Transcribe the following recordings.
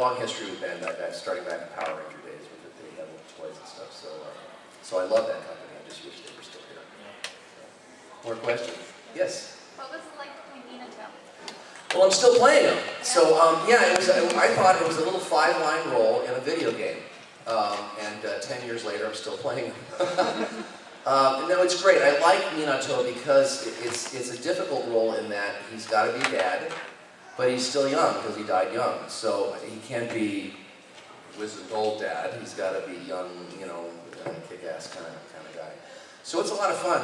long history with Bandai, starting back in Power Ranger days with the Devil toys and stuff. So I love that company. I just wish they were still here. More questions? Yes. What was it like playing Minato? Well, I'm still playing him. So yeah, I thought it was a little 5-line role in a video game, and 10 years later, I'm still playing him. No, it's great. I like Minato because it's a difficult role in that he's got to be dad, but he's still young because he died young. So he can't be wizened old dad. He's got to be young, you know, kick-ass kind of guy. So it's a lot of fun.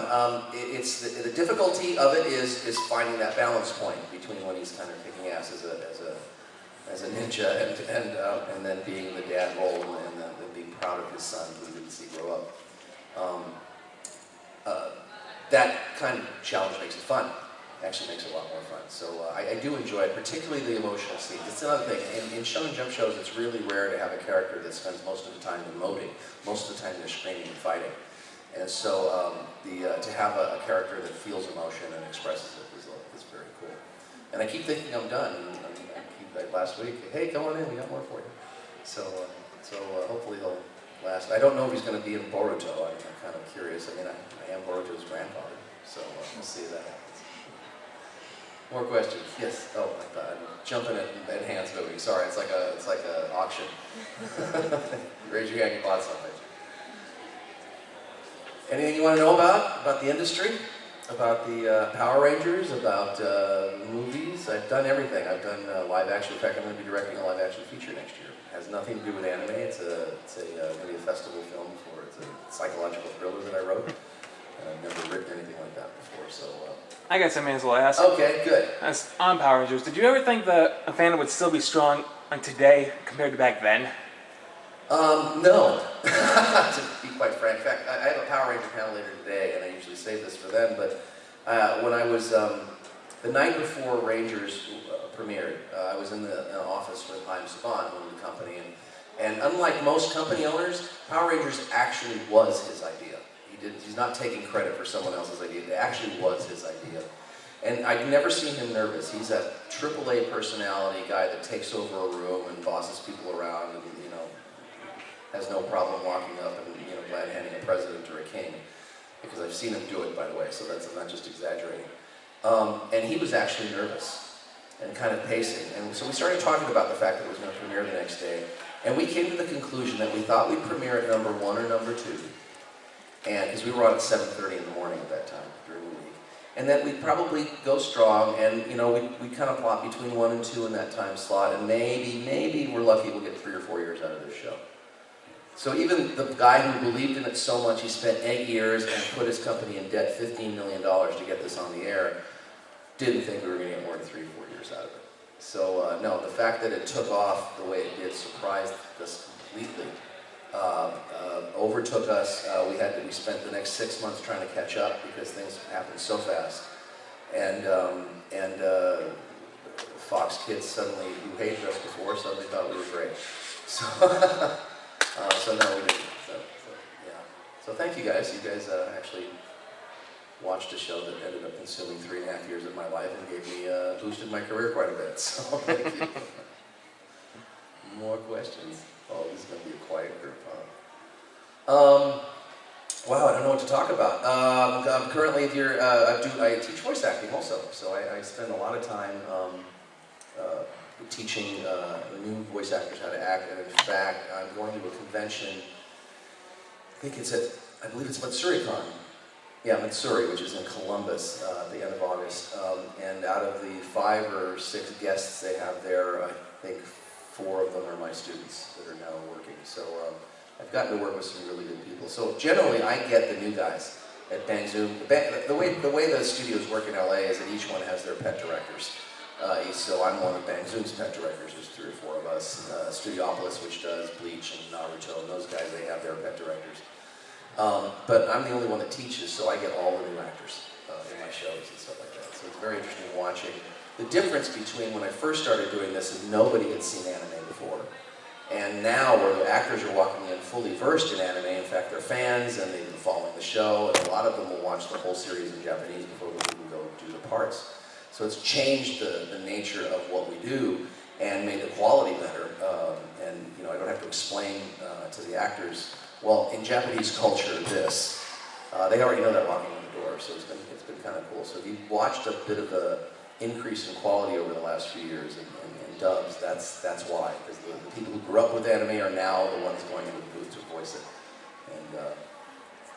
It's the difficulty of it is finding that balance point between when he's kind of kicking ass as a ninja and then being the dad role and being proud of his son who he didn't see grow up. That kind of challenge makes it fun. Actually makes it a lot more fun. So I do enjoy it, particularly the emotional scenes. It's another thing. In Shonen Jump shows, it's really rare to have a character that spends most of the time emoting. Most of the time they're screaming and fighting. And so to have a character that feels emotion and expresses it is very cool. And I keep thinking I'm done. And I keep, like last week, hey, come on in, we got more for you. So hopefully he'll last. I don't know if he's going to be in Boruto. I'm kind of curious. I mean, I am Boruto's grandfather, so we'll see if that happens. More questions? Yes. Oh my God, I'm jumping at hands moving. Sorry, it's like a auction. Raise your hand. You bought something. Anything you want to know about the industry? About the Power Rangers? About movies? I've done everything. I've done live action. In fact, I'm going to be directing a live action feature next year. It has nothing to do with anime. It's going to be a festival film for it's a psychological thriller that I wrote. I've never written anything like that before, so. I guess I may as well ask. Okay, good. As on Power Rangers, did you ever think that a fandom would still be strong on today compared to back then? No, to be quite frank. In fact, I have a Power Ranger panel later today, and I usually save this for them, but when I was, the night before Rangers premiered, I was in the office with Saba, who owned the company, and unlike most company owners, Power Rangers actually was his idea. He's not taking credit for someone else's idea. It actually was his idea. And I'd never seen him nervous. He's a AAA personality guy that takes over a room and bosses people around and, you know, has no problem walking up and, you know, glad handing a president or a king. Because I've seen him do it, by the way, so I'm not just exaggerating. And he was actually nervous and kind of pacing. And so we started talking about the fact that it was going to premiere the next day. And we came to the conclusion that we thought we'd premiere at number 1 or number 2. And because we were on at 7:30 in the morning at that time during the week, and then we'd probably go strong, and you know we kind of plot between 1 and 2 in that time slot, and maybe we're lucky we'll get 3 or 4 years out of this show. So even the guy who believed in it so much, he spent 8 years and put his company in debt $15 million to get this on the air, didn't think we were going to get more than 3 or 4 years out of it. So no, the fact that it took off the way it did surprised us completely. Overtook us. We spent the next 6 months trying to catch up because things happened so fast. And Fox kids suddenly, who hated us before, suddenly thought we were great. So, so no, we didn't. Yeah. So thank you guys. You guys actually watched a show that ended up consuming 3.5 years of my life and gave me boosted my career quite a bit. So thank you. More questions? Oh, this is going to be a quiet group, huh? Wow, I don't know what to talk about. Currently, I teach voice acting also, so I spend a lot of time teaching new voice actors how to act. And in fact, I'm going to a convention. I believe it's MatsuriCon. Yeah, Matsuri, which is in Columbus at the end of August. And out of the 5 or 6 guests they have there, I think 4 of them are my students that are now working. So I've gotten to work with some really good people. So generally, I get the new guys at Bang Zoom. The way the studios work in LA is that each one has their pet directors. So I'm one of Bang Zoom's pet directors. There's 3 or 4 of us. Studiopolis, which does Bleach and Naruto, and those guys, they have their pet directors. But I'm the only one that teaches, so I get all the new actors in my shows and stuff like that. So it's very interesting watching. The difference between when I first started doing this is nobody had seen anime before. And now where the actors are walking in fully versed in anime, in fact they're fans and they've been following the show, and a lot of them will watch the whole series in Japanese before we even go do the parts. So it's changed the nature of what we do and made the quality better. explain to the actors, well, in Japanese culture, this. They already know that walking in the door, so it's been kind of cool. So if you've watched a bit of a increase in quality over the last few years in dubs, that's why. Because the people who grew up with anime are now the ones going into the booth to voice it. And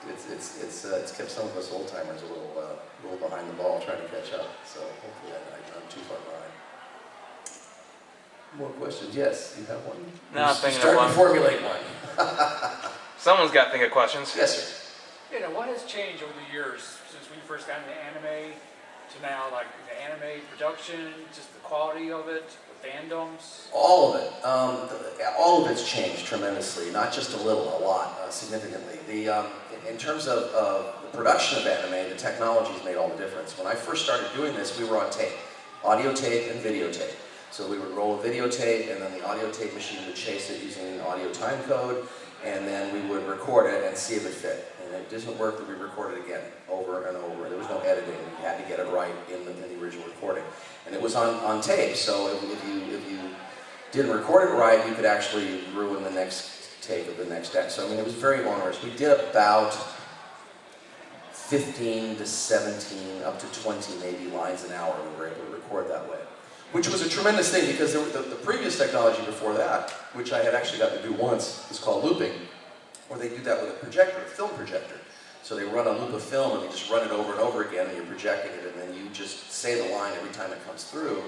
it's kept some of us old timers a little behind the ball trying to catch up. So hopefully I'm not too far behind. More questions? Yes, you have one. No, I'm thinking of Start one. to formulate one. Someone's got to think of questions. Yes, sir. What has changed over the years since we first got into anime to now, like the anime production, just the quality of it, the fandoms? All of it. All of it's changed tremendously, not just a little, a lot, significantly. In terms of the production of anime, the technology's made all the difference. When I first started doing this, we were on tape, audio tape and videotape. So we would roll a videotape, and then the audio tape machine would chase it using an audio time code, and then we would record it and see if it fit. And if it didn't work, then we record it again, over and over. There was no editing. You had to get it right in the original recording. And it was on tape, so if you didn't record it right, you could actually ruin the next take of the next act. So I mean, it was very onerous. We did about 15 to 17, up to 20 maybe lines an hour we were able to record that way. Which was a tremendous thing, because the previous technology before that, which I had actually got to do once, is called looping, where they do that with a projector, a film projector. So they run a loop of film and they just run it over and over again, and you're projecting it, and then you just say the line every time it comes through,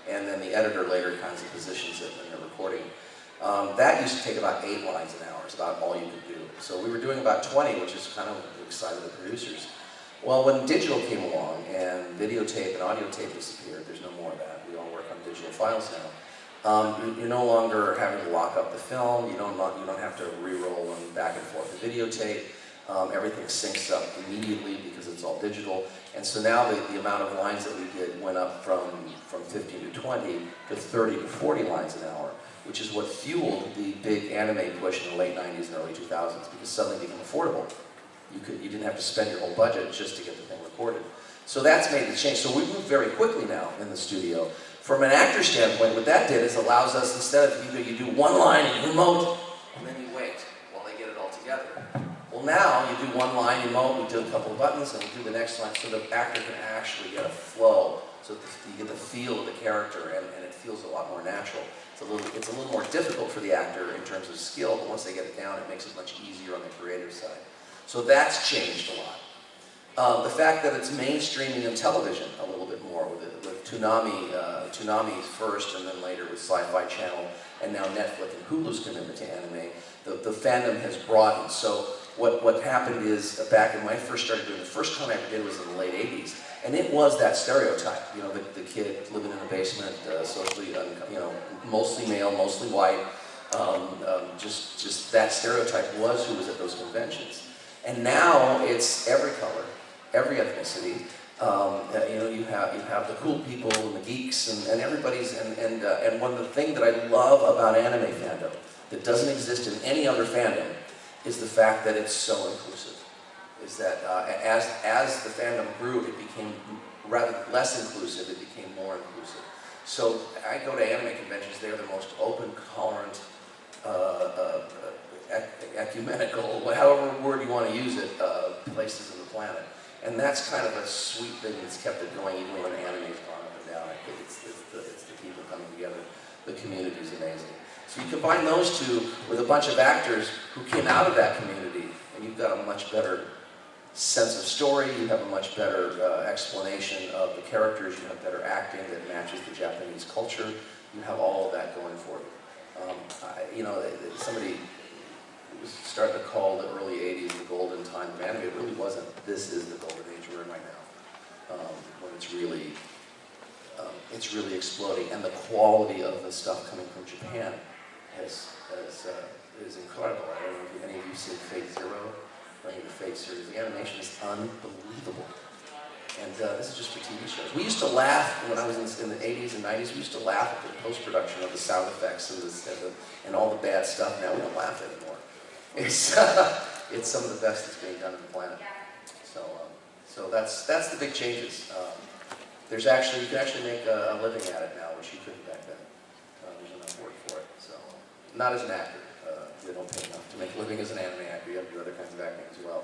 and then the editor later kinds of positions it when they're recording. That used to take about 8 lines an hour, is about all you could do. So we were doing about 20, which is kind of excited the producers. Well, when digital came along and videotape and audio tape disappeared, there's no more of that. We all work on digital files now. You're no longer having to lock up the film. You don't have to re-roll them back and forth the videotape. Everything syncs up immediately because it's all digital. And so now the amount of lines that we did went up from 15 to 20 to 30 to 40 lines an hour, which is what fueled the big anime push in the late 90s and early 2000s, because suddenly it became affordable. You didn't have to spend your whole budget just to get the thing recorded. So that's made the change. So we moved very quickly now in the studio. From an actor standpoint, what that did is allows us, instead of you do one line and you emote, and then you wait while they get it all together. Well, now you do one line, emote, we do a couple of buttons, and we do the next line, so the actor can actually get a flow, so that you get the feel of the character, and it feels a lot more natural. It's a little more difficult for the actor in terms of skill, but once they get it down, it makes it much easier on the creative side. So that's changed a lot. The fact that it's mainstreaming in television a little bit more with Toonami first, and then later with Sci-Fi Channel, and now Netflix and Hulu's commitment to anime, the fandom has broadened. So what happened is, back when I first started doing, the first time I ever did was in the late 80s, and it was that stereotype, the kid living in a basement, socially, mostly male, mostly white, just that stereotype was who was at those conventions. And now it's every color, every ethnicity. You have the cool people and the geeks and everybody's and one of the things that I love about anime fandom that doesn't exist in any other fandom is the fact that it's so inclusive. Is that as the fandom grew, it became rather less inclusive. It became more inclusive. So I go to anime conventions. They're the most open, tolerant, ecumenical, however word you want to use it, places on the planet. And that's kind of a sweet thing that's kept it going even when anime's gone up and down. I think it's the people coming together. The community's amazing. So you combine those two with a bunch of actors who came out of that community, and you've got a much better sense of story, you have a much better explanation of the characters, you have better acting that matches the Japanese culture, you have all of that going for you. Somebody was starting to call the early 80s the golden time of anime. It really wasn't. This is the golden age we're in right now, when it's really exploding, and the quality of the stuff coming from Japan is incredible. I don't know if any of you have seen Fate Zero, or any of the Fate series. The animation is unbelievable. And this is just for TV shows. We used to laugh when I was in the 80s and 90s. We used to laugh at the post-production of the sound effects and all the bad stuff. Now we don't laugh anymore. It's some of the best that's being done on the planet. So that's the big changes. You can actually make a living at it now, which you couldn't back then. There's enough work for it. So not as an actor. they don't pay enough to make a living as an anime actor. You have to do other kinds of acting as well.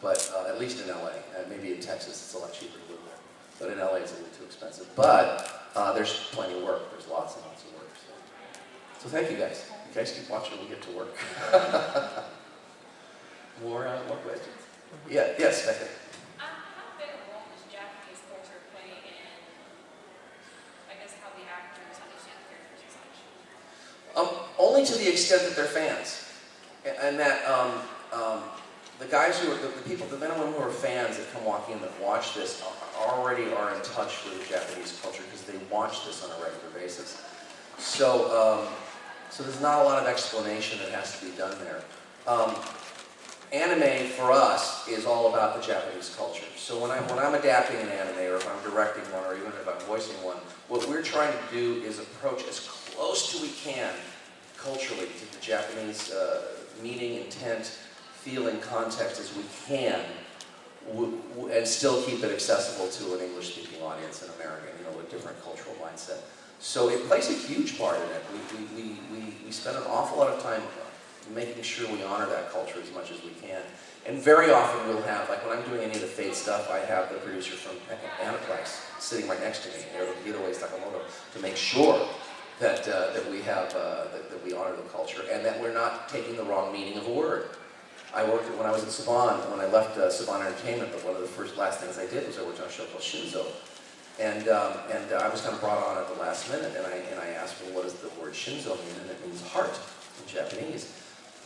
But at least in LA, maybe in Texas it's a lot cheaper to live there. But in LA it's a little too expensive. But there's plenty of work. There's lots and lots of work. So thank you guys. You guys keep watching. We get to work. More questions? Yeah. Yes, Becca. How big a role does Japanese culture play in, I guess, how the actors understand the characters and such? Only to the extent that they're fans, and that the guys who are the people, the men and women who are fans that come walking in that watch this already are in touch with the Japanese culture because they watch this on a regular basis. So there's not a lot of explanation that has to be done there. Anime for us is all about the Japanese culture. So when I'm adapting an anime, or if I'm directing one, or even if I'm voicing one, what we're trying to do is approach as close to we can culturally to the Japanese meaning, intent, feeling, context as we can, and still keep it accessible to an English-speaking audience in America, with a different cultural mindset. So it plays a huge part in it. We spend an awful lot of time making sure we honor that culture as much as we can. And very often we'll have, like when I'm doing any of the Fate stuff, I have the producer from Aniplex sitting right next to me, Hirohito Sakamoto, to make sure that we have that we honor the culture and that we're not taking the wrong meaning of a word. When I was at Saban, when I left Saban Entertainment, one of the last things I did was I worked on a show called Shinzo. And I was kind of brought on at the last minute, and I asked, well, what does the word Shinzo mean? And it means heart in Japanese.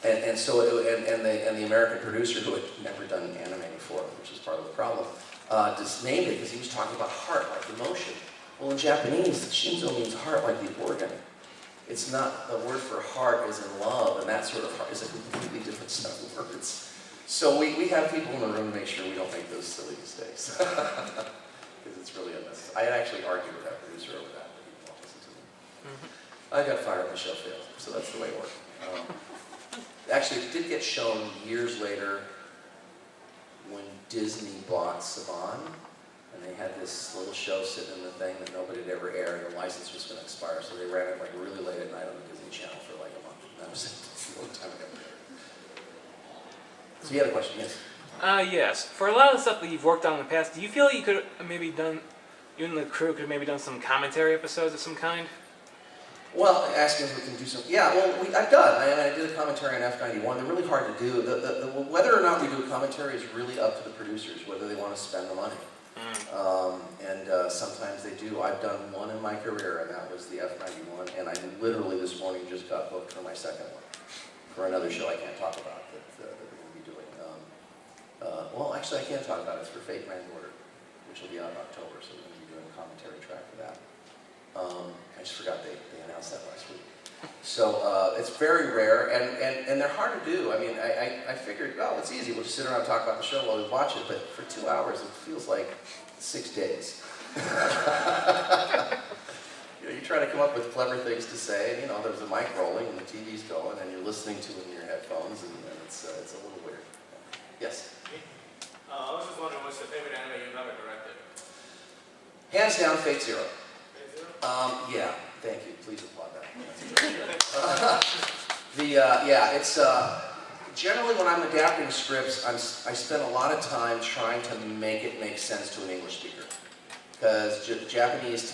And the American producer, who had never done anime before, which is part of the problem, just named it because he was talking about heart, like emotion. Well, in Japanese, Shinzo means heart, like the organ. It's not, the word for heart is in love, and that sort of heart is a completely different set of words. So we have people in the room to make sure we don't make those silly mistakes. Because it's really unnecessary. I actually argued with that producer over that, but he won't listen to me. I got fired when the show failed, so that's the way it worked. Actually, it did get shown years later when Disney bought Saban, and they had this little show sitting in the thing that nobody had ever aired, and the license was going to expire, so they ran it like really late at night on the Disney Channel for like a month. And that was the only time it ever aired. So you had a question, yes? Yes. For a lot of the stuff that you've worked on in the past, do you feel you could have maybe done, you and the crew could have maybe done some commentary episodes of some kind? Well, asking if we can do some, yeah, well, I've done. I did a commentary on F91. They're really hard to do. Whether or not we do a commentary is really up to the producers, whether they want to spend the money. Sometimes they do. I've done one in my career, and that was the F91, and I literally this morning just got booked for my second one, for another show I can't talk about that we're going to be doing. Well, actually, I can't talk about it. It's for Fate Grand Order, which will be out in October, so we're going to be doing a commentary track for that. I just forgot they announced that last week. So it's very rare, and they're hard to do. I mean, I figured, oh, it's easy. We'll just sit around and talk about the show while we watch it. But for 2 hours, it feels like 6 days. You try to come up with clever things to say, and there's a mic rolling, and the TV's going, and you're listening to it in your headphones, and it's a little weird. Yes? I was just wondering, what's the favorite anime you've ever directed? Hands down, Fate Zero. Fate Zero? Yeah, thank you. Please applaud that. It's generally when I'm adapting scripts, I spend a lot of time trying to make it make sense to an English speaker, because Japanese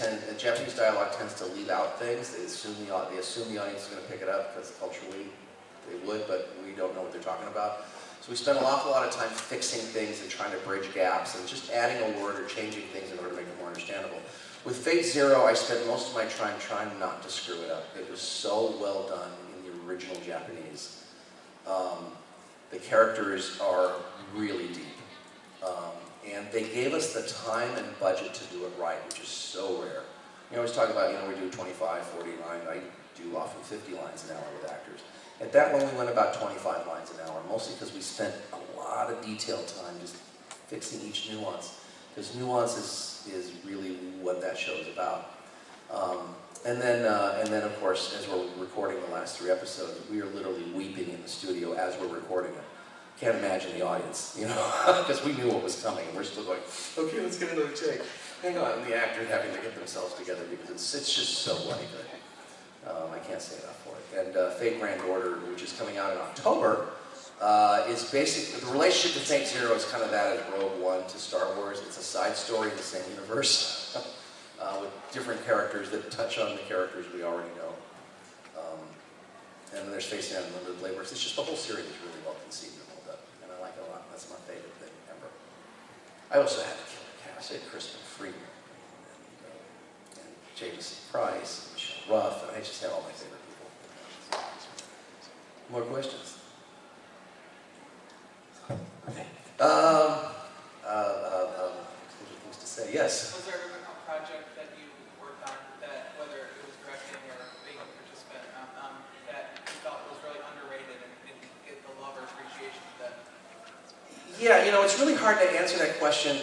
dialogue tends to leave out things. They assume the audience is going to pick it up because culturally they would, but we don't know what they're talking about. So we spend an awful lot of time fixing things and trying to bridge gaps and just adding a word or changing things in order to make it more understandable. With Fate Zero, I spent most of my time trying not to screw it up. It was so well done in the original Japanese. The characters are really deep. And they gave us the time and budget to do it right, which is so rare. You always talk about, we do 25, 40 lines. I do often 50 lines an hour with actors. At that one, we went about 25 lines an hour, mostly because we spent a lot of detailed time just fixing each nuance. Because nuance is really what that show is about. And then, of course, as we're recording the last 3 episodes, we are literally weeping in the studio as we're recording it. Can't imagine the audience, because we knew what was coming, and we're still going, okay, let's get another take. Hang on, and the actors having to get themselves together because it's just so bloody good. I can't say enough for it. And Fate Grand Order, which is coming out in October, is basically, the relationship to Fate Zero is kind of that as Rogue One to Star Wars. It's a side story in the same universe with different characters that touch on the characters we already know. And then there's Face and Unlimited Labors. It's just the whole series is really well conceived and well done, and I like it a lot. That's my favorite thing ever. I also had a killer cast. I had Crispin Freeman and Jameson Price and Michelle Ruff, and I just had all my favorite people. More questions? Okay. Things to say. Yes. Was there a project that you worked on that, whether it was directing or being a participant, that you felt was really underrated and didn't get the love or appreciation that? Yeah, you know, it's really hard to answer that question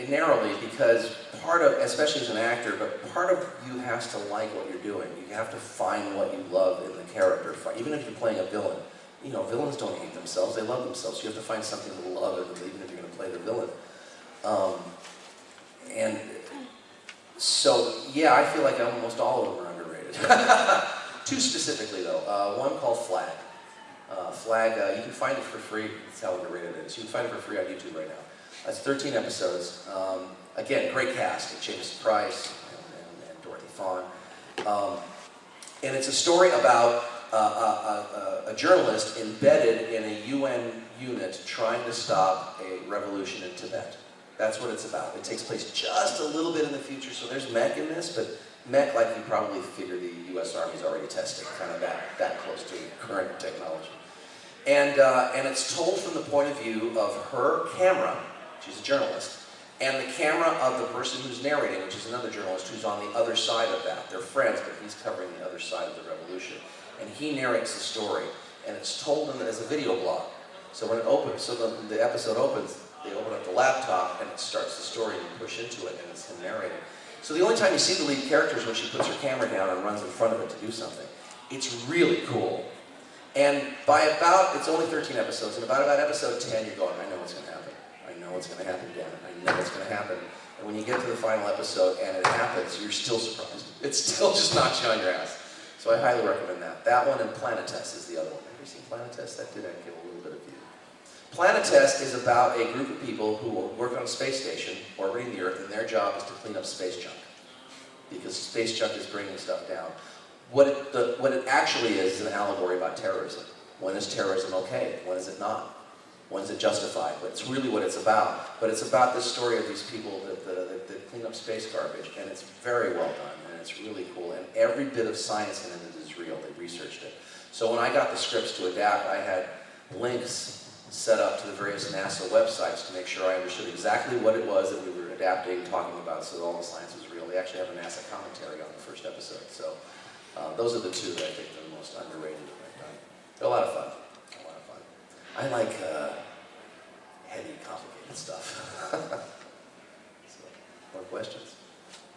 narrowly because part of, especially as an actor, but part of you has to like what you're doing. You have to find what you love in the character. Even if you're playing a villain, you know, villains don't hate themselves, they love themselves. You have to find something to love in them, even if you're going to play the villain. And so, yeah, I feel like almost all of them are underrated. Two specifically, though. One called Flag. Flag, you can find it for free. That's how underrated it is. You can find it for free on YouTube right now. That's 13 episodes. Again, great cast. Jameson Price and Dorothy Fawn. And it's a story about a journalist embedded in a UN unit trying to stop a revolution in Tibet. That's what it's about. It takes place just a little bit in the future, so there's mech in this, but mech, like you probably figure the U.S. Army's already testing, kind of that close to current technology. And it's told from the point of view of her camera, she's a journalist, and the camera of the person who's narrating, which is another journalist who's on the other side of that. They're friends, but he's covering the other side of the revolution. And he narrates the story, and it's told as a video blog. So when it opens, so the episode opens, they open up the laptop, and it starts the story, and you push into it, and it's him narrating. So the only time you see the lead character is when she puts her camera down and runs in front of it to do something. It's really cool. And it's only 13 episodes, and about episode 10, you're going, I know what's going to happen. I know what's going to happen, damn it. I know what's going to happen. And when you get to the final episode and it happens, you're still surprised. It still just knocks you on your ass. So I highly recommend that. That one and Planetest is the other one. Have you seen Planetest? That did get a little bit of view. Planetest is about a group of people who work on a space station orbiting the Earth, and their job is to clean up space junk. Because space junk is bringing stuff down. What it actually is an allegory about terrorism. When is terrorism okay? When is it not? When is it justified? But it's really what it's about. But it's about this story of these people that clean up space garbage, and it's very well done, and it's really cool. And every bit of science in it is real. They researched it. So when I got the scripts to adapt, I had links set up to the various NASA websites to make sure I understood exactly what it was that we were adapting, talking about, so that all the science was real. They actually have a NASA commentary on the first episode. So those are the two that I think are the most underrated that I've done. They're a lot of fun. A lot of fun. I like heady, complicated stuff. So, more questions?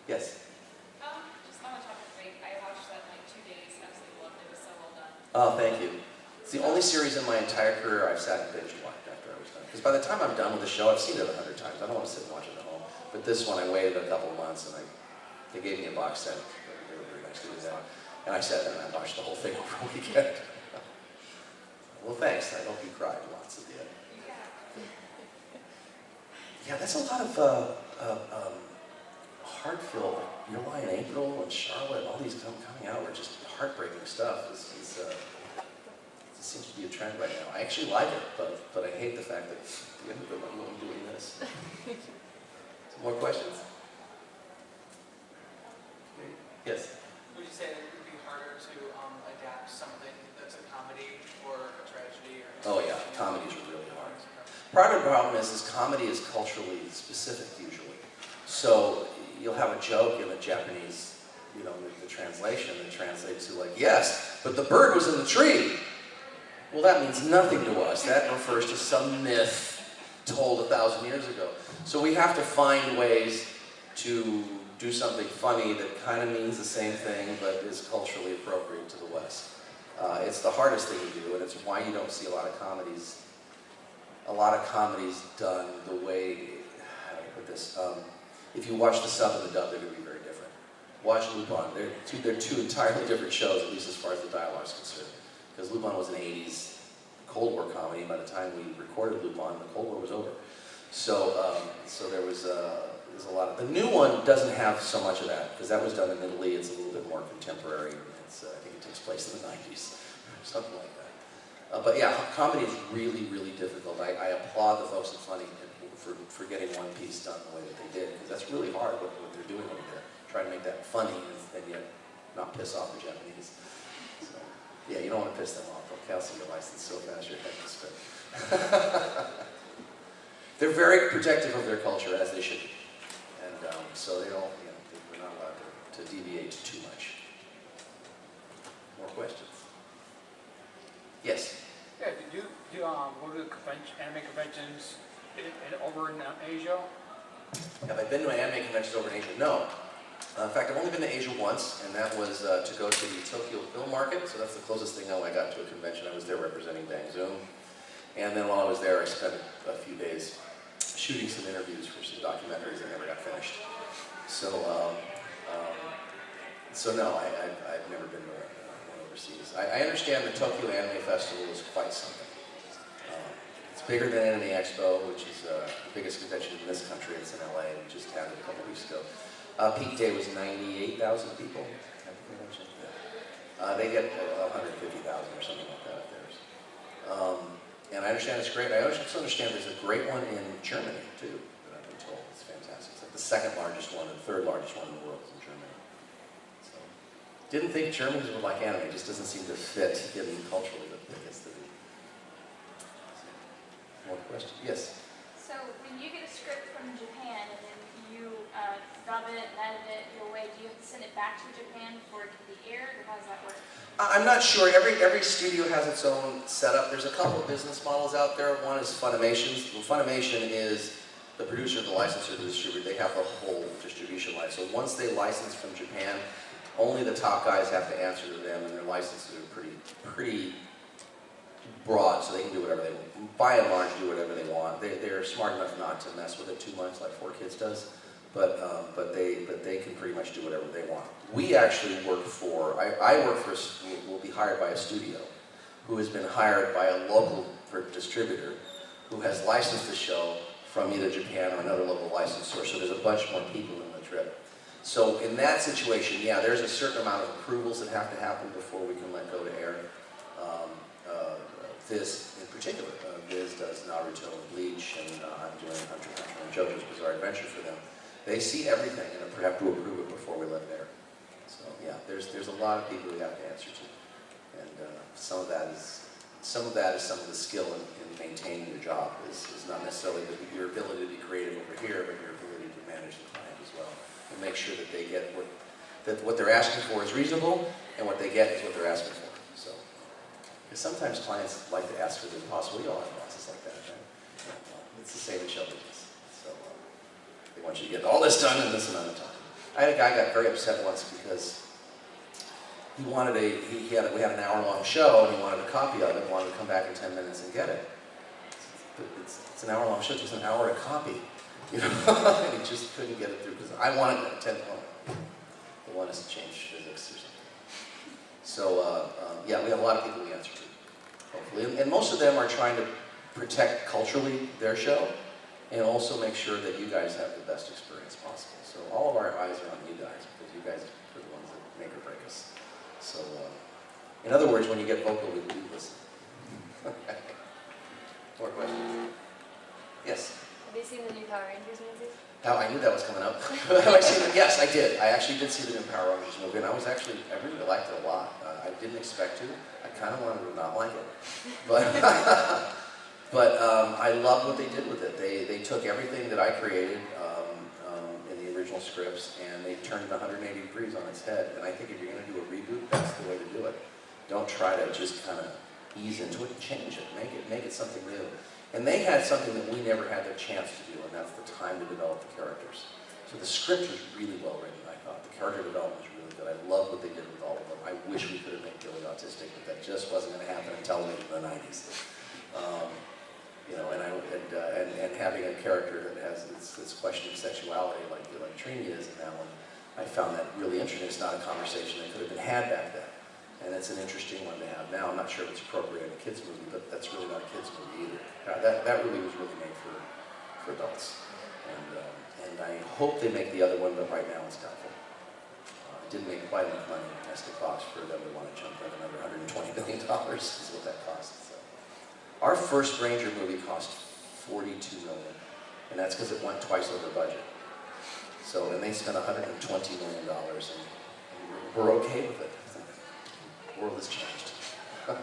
Yes? Just on the topic of Fate, I watched that in like 2 days, absolutely loved it, it was so well done. Oh, thank you. It's the only series in my entire career I've sat and binge watched after I was done. Because by the time I'm done with the show, I've seen it 100 times. I don't want to sit and watch it at home. But this one, I waited a couple months, and they gave me a box set. They were very nice to do that. And I sat there and I watched the whole thing over a weekend. Well, thanks. I hope you cried lots at the end. Yeah, that's a lot of heart-filled. Your Lie in April and Charlotte, all these coming out were just heartbreaking stuff. It seems to be a trend right now. I actually like it, but I hate the fact that at the end of it, I'm doing this. Some more questions? Okay. Yes? Would you say that it would be harder to adapt something that's a comedy or a tragedy? Oh yeah, comedies are really hard. Part of the problem is comedy is culturally specific usually. So you'll have a joke in the Japanese, the translation that translates to like, yes, but the bird was in the tree. Well, that means nothing to us. That refers to some myth told 1,000 years ago. So we have to find ways to do something funny that kind of means the same thing, but is culturally appropriate to the West. It's the hardest thing to do, and it's why you don't see a lot of comedies done the way, how do I put this? If you watch the sub and the dub, they're going to be very different. watch Lupin. They're two entirely different shows, at least as far as the dialogue is concerned. Because Lupin was an 80s Cold War comedy, and by the time we recorded Lupin, the Cold War was over. So there's a lot of... The new one doesn't have so much of that, because that was done in Italy. It's a little bit more contemporary. I think it takes place in the 90s, something like that. But yeah, comedy is really, really difficult. I applaud the folks at Funny for getting One Piece done the way that they did, because that's really hard what they're doing over there. Trying to make that funny and yet not piss off the Japanese. So, yeah, you don't want to piss them off. They'll cancel your license so fast your head will spin. They're very protective of their culture, as they should be. And so they don't, we're not allowed to deviate too much. More questions? Yes? Yeah, did you go to anime conventions over in Asia? Have I been to an anime conventions over in Asia? No. In fact, I've only been to Asia once, and that was to go to the Tokyo Film Market. So that's the closest thing I got to a convention. I was there representing Bang Zoom. And then while I was there, I spent a few days shooting some interviews for some documentaries that never got finished. So, no, I've never been to one overseas. I understand the Tokyo Anime Festival is quite something. It's bigger than Anime Expo, which is the biggest convention in this country. It's in LA. We just had it a couple weeks ago. Peak day was 98,000 people at the convention. They get 150,000 or something like that up there. And I understand it's great. I also understand there's a great one in Germany, too, that I've been told. It's fantastic. It's like the second largest one and third largest one in the world is in Germany. So, didn't think Germans would like anime. It just doesn't seem to fit in culturally, but I guess they do. More questions? Yes? So when you get a script from Japan and then you dub it and edit it your way, do you have to send it back to Japan for it to be aired, or how does that work? I'm not sure. Every studio has its own setup. There's a couple of business models out there. One is Funimation's. Well, Funimation is the producer, the licensor, the distributor. They have the whole distribution license. So once they license from Japan, only the top guys have to answer to them, and their licenses are pretty broad, so they can do whatever they want. By and large, do whatever they want. They're smart enough not to mess with it too much, like 4Kids does. But they can pretty much do whatever they want. We actually work for, I work for, will be hired by a studio who has been hired by a local distributor who has licensed the show from either Japan or another local licensor, so there's a bunch more people in the trip. So in that situation, yeah, there's a certain amount of approvals that have to happen before we can let go to air. Viz, in particular, Viz does Naruto and Bleach, and I'm doing JoJo's Bizarre Adventure for them. They see everything and have to approve it before we let it air. So yeah, there's a lot of people we have to answer to, and some of that is some of the skill in maintaining your job is not necessarily your ability to be creative over here, but your ability to manage the client as well and make sure that they get what they're asking for is reasonable, and what they get is what they're asking for. So, because sometimes clients like to ask for the impossible. We all have bosses like that, right? Well, it's the same in show business. So. They want you to get all this done in this amount of time. I had a guy got very upset once because he wanted we had an hour-long show and he wanted a copy of it and wanted to come back in 10 minutes and get it. But it's an hour-long show, it's an hour to copy. You know, and he just couldn't get it through because I wanted it at 10 minutes. They want us to change physics or something. So yeah, we have a lot of people we answer to, hopefully. And most of them are trying to protect culturally their show, and also make sure that you guys have the best experience possible. So all of our eyes are on you guys, because you guys are the ones that make or break us. So, in other words, when you get vocal, we listen. More questions? Yes? Have you seen the new Power Rangers movie? Oh, I knew that was coming up. Have I seen it? Yes, I did. I actually did see the new Power Rangers movie, and I really liked it a lot. I didn't expect to. I kind of wanted to not like it. But I loved what they did with it. They took everything that I created in the original scripts and they turned it 180 degrees on its head. And I think if you're going to do a reboot, that's the way to do it. Don't try to just kind of ease into it. Change it. Make it something new. And they had something that we never had the chance to do, and that's the time to develop the characters. So the script was really well written, I thought. The character development was really good. I love what they did with all of them. I wish we could have made Billy autistic, but that just wasn't going to happen in television in the 90s. You know, and having a character that has its question of sexuality, like Trini is in that one, I found that really interesting. It's not a conversation that could have been had back then. And it's an interesting one to have now. I'm not sure if it's appropriate in a kid's movie, but that's really not a kid's movie either. That really was really made for adults. And I hope they make the other one, but right now it's doubtful. It didn't make quite enough money in domestic box for them to want to jump in another $120 million is what that cost. So. Our first Ranger movie cost $42 million, and that's because it went twice over budget. So, and they spent $120 million, and we're okay with it. The world has changed. So,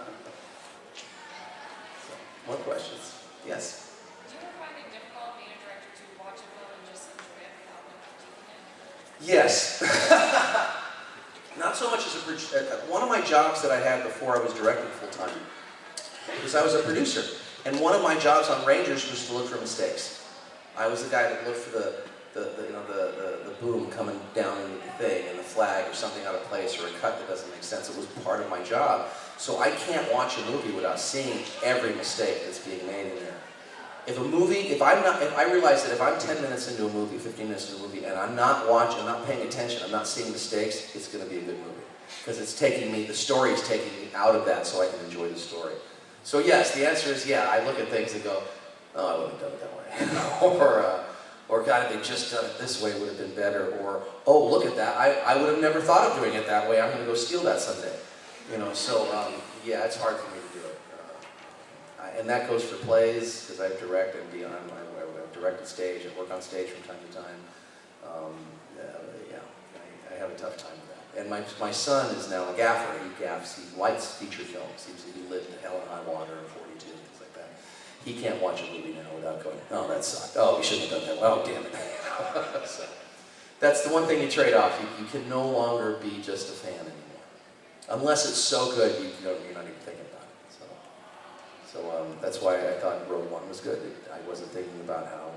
more questions? Yes? Do you ever find it difficult being a director to watch a film and just enjoy it without critiquing it? Yes. Not so much as a producer. One of my jobs that I had before I was directing full-time was I was a producer. And one of my jobs on Rangers was to look for mistakes. I was the guy that looked for the boom coming down into the thing and the flag or something out of place or a cut that doesn't make sense. It was part of my job. So I can't watch a movie without seeing every mistake that's being made in there. If I realize that if I'm 10 minutes into a movie, 15 minutes into a movie, and I'm not watching, I'm not paying attention, I'm not seeing mistakes, it's going to be a good movie. Because it's taking me, the story is taking me out of that so I can enjoy the story. So yes, the answer is yeah, I look at things and go, oh, I wouldn't have done it that way. Or God, if they just done it this way, it would have been better. Or, oh, look at that, I would have never thought of doing it that way, I'm going to go steal that someday. You know, so yeah, it's hard for me to do it. And that goes for plays, because I direct and beyond. I've directed stage, I work on stage from time to time. I have a tough time with that. And my son is now a gaffer. He gaffs, he lights feature films. He lived in Hell and High Water in 42, things like that. He can't watch a movie now without going, oh, that sucked. Oh, we shouldn't have done that. Oh, damn it. So, that's the one thing you trade off. You can no longer be just a fan anymore. Unless it's so good, you're not even thinking about it. So that's why I thought Rogue One was good. I wasn't thinking about how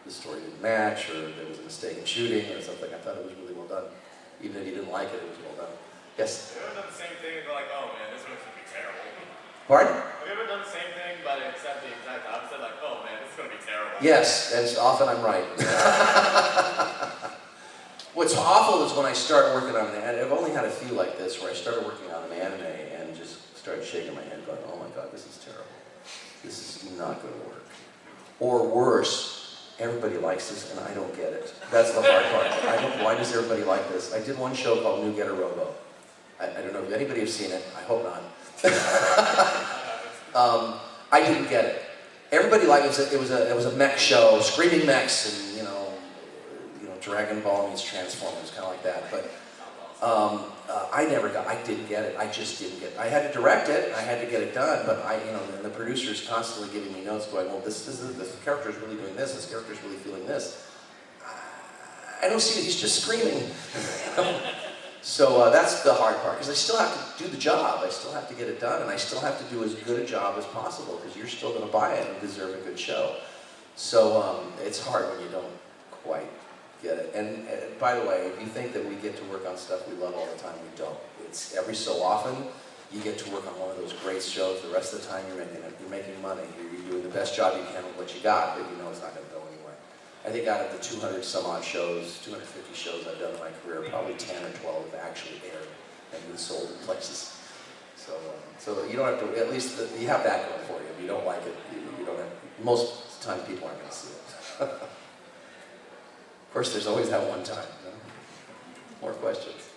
the story didn't match, or there was a mistake in shooting, or something. I thought it was really well done. Even if you didn't like it, it was well done. Yes? Have you ever done the same thing and go like, oh man, this one's gonna be terrible? Pardon? Have you ever done the same thing, but except the exact opposite? Like, oh man, this is gonna be terrible. Yes, and often I'm right. What's awful is when I start working on an anime. I've only had a few like this where I started working on an anime and just started shaking my head going, oh my God, this is terrible. This is not going to work. Or worse, everybody likes this and I don't get it. That's the hard part. Why does everybody like this? I did one show called New Getter Robo. I don't know if anybody has seen it. I hope not. I didn't get it. Everybody liked it. It was a mech show, screaming mechs, and Dragon Ball meets Transformers, kind of like that. But I didn't get it. I just didn't get it. I had to direct it. I had to get it done. But the producer's constantly giving me notes, going, well, this character's really doing this. This character's really feeling this. I don't see it. He's just screaming. So that's the hard part, because I still have to do the job. I still have to get it done, and I still have to do as good a job as possible, because you're still going to buy it and deserve a good show. So it's hard when you don't quite get it. And by the way, if you think that we get to work on stuff we love all the time, we don't. It's every so often you get to work on one of those great shows. The rest of the time you're making money. You're doing the best job you can with what you got, but you know it's not going to go anywhere. I think out of the 200 some odd shows, 250 shows I've done in my career, probably 10 or 12 have actually aired and been sold in places. So you don't have to, at least you have that going for you. If you don't like it, you don't have, most of the time people aren't going to see it. Of course, there's always that one time. You know? More questions?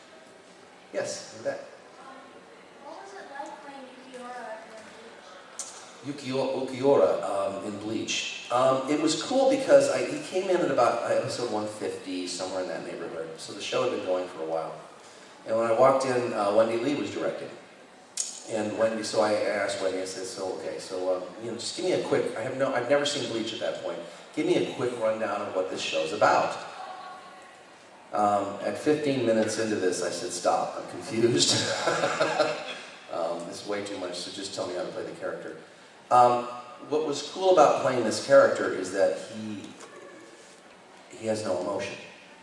Yes, in that. What was it like playing Ukiura in Bleach. It was cool because he came in at about episode 150, somewhere in that neighborhood. So the show had been going for a while. And when I walked in, Wendy Lee was directing. And Wendy, so I asked Wendy, I said, just give me a quick, I've never seen Bleach at that point. Give me a quick rundown of what this show's about. At 15 minutes into this, I said, stop, I'm confused. It's way too much, so just tell me how to play the character. What was cool about playing this character is that he has no emotion,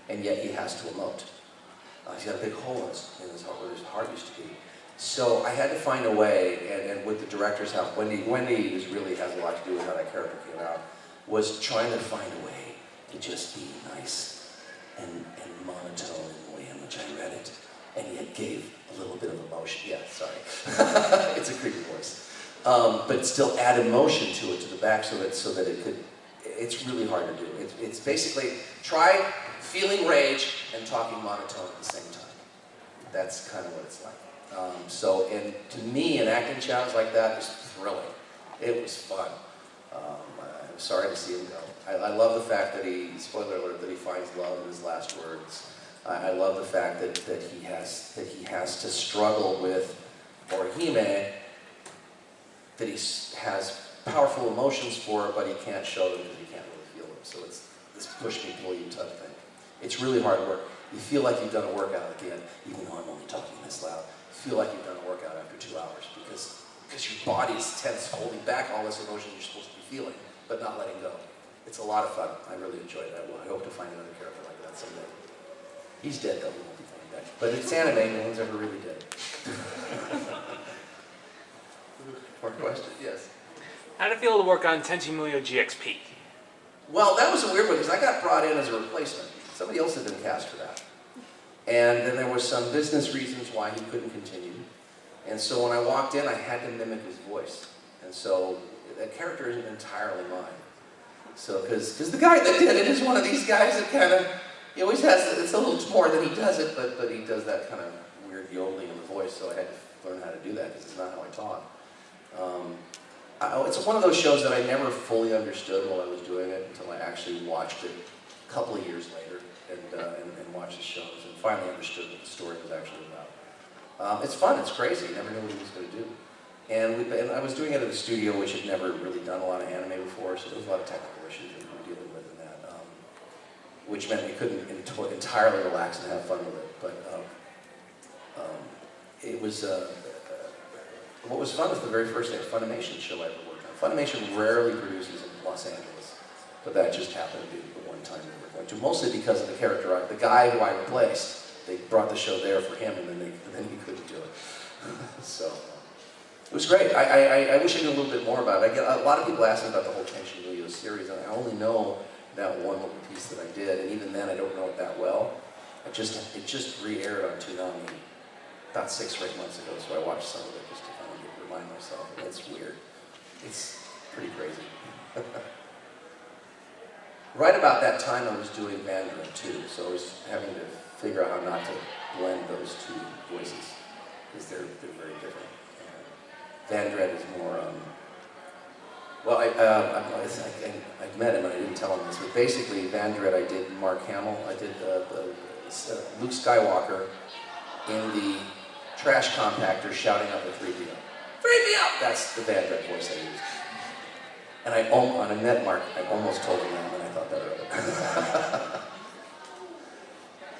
and yet he has to emote. He's got a big hole in his heart where his heart used to be. So I had to find a way, and with the director's help, Wendy really has a lot to do with how that character came out, was trying to find a way to just be nice and monotone and and yet gave a little bit of emotion. Yeah, sorry. It's a creepy voice. But still add emotion to it, to the back, so that it could, it's really hard to do. It's basically, try feeling rage and talking monotone at the same time. That's kind of what it's like. And to me, an acting challenge like that was thrilling. It was fun. I'm sorry to see him go. I love the fact that spoiler alert, that he finds love in his last words. I love the fact that he has to struggle with Morihime, that he has powerful emotions for, but he can't show them because he can't really feel them. So it's this push me, pull you type thing. It's really hard work. You feel like you've done a workout at the end, even though I'm only talking this loud. You feel like you've done a workout after 2 hours because your body is tense, holding back all this emotion you're supposed to be feeling, but not letting go. It's a lot of fun. I really enjoyed that one. I hope to find another character like that someday. He's dead though, he won't be coming back. But it's anime, no one's ever really dead. More questions? Yes. How did it feel to work on Tenchi Muyo GXP? Well, that was a weird one because I got brought in as a replacement. Somebody else had been cast for that. And then there was some business reasons why he couldn't continue. And so when I walked in, I had to mimic his voice. And so that character isn't entirely mine. So, because the guy that did it is one of these guys that kind of, he always has, it's a little more than he does it, but he does that kind of weird yodeling in the voice, so I had to learn how to do that because it's not how I talk. It's one of those shows that I never fully understood while I was doing it until I actually watched it a couple of years later and watched the shows and finally understood what the story was actually about. It's fun, it's crazy, you never knew what he was going to do. And I was doing it at a studio which had never really done a lot of anime before, so there was a lot of technical issues that we were dealing with in that, which meant we couldn't entirely relax and have fun with it. But it was, what was fun was the very first Funimation show I ever worked on. Funimation rarely produces in Los Angeles, but that just happened to be the one time we were going to, mostly because of the character, the guy who I replaced. They brought the show there for him, and then he couldn't do it. So. It was great. I wish I knew a little bit more about it. A lot of people ask me about the whole Tenchi Muyo series, and I only know that one little piece that I did, and even then I don't know it that well. It just re-aired on Toonami about 6 or 8 months ago, so I watched some of it just to kind of remind myself. And it's weird. It's pretty crazy. Right about that time I was doing Vandra too, so I was having to figure out how not to blend those two voices, because they're very different. Vandred is more, well, I've met him and I didn't tell him this, but basically Vandred, I did Mark Hamill, I did Luke Skywalker in the trash compactor shouting up at 3PO. 3PO! That's the Vandred voice I used. And when I met Mark, I almost told him that, and I thought better of it.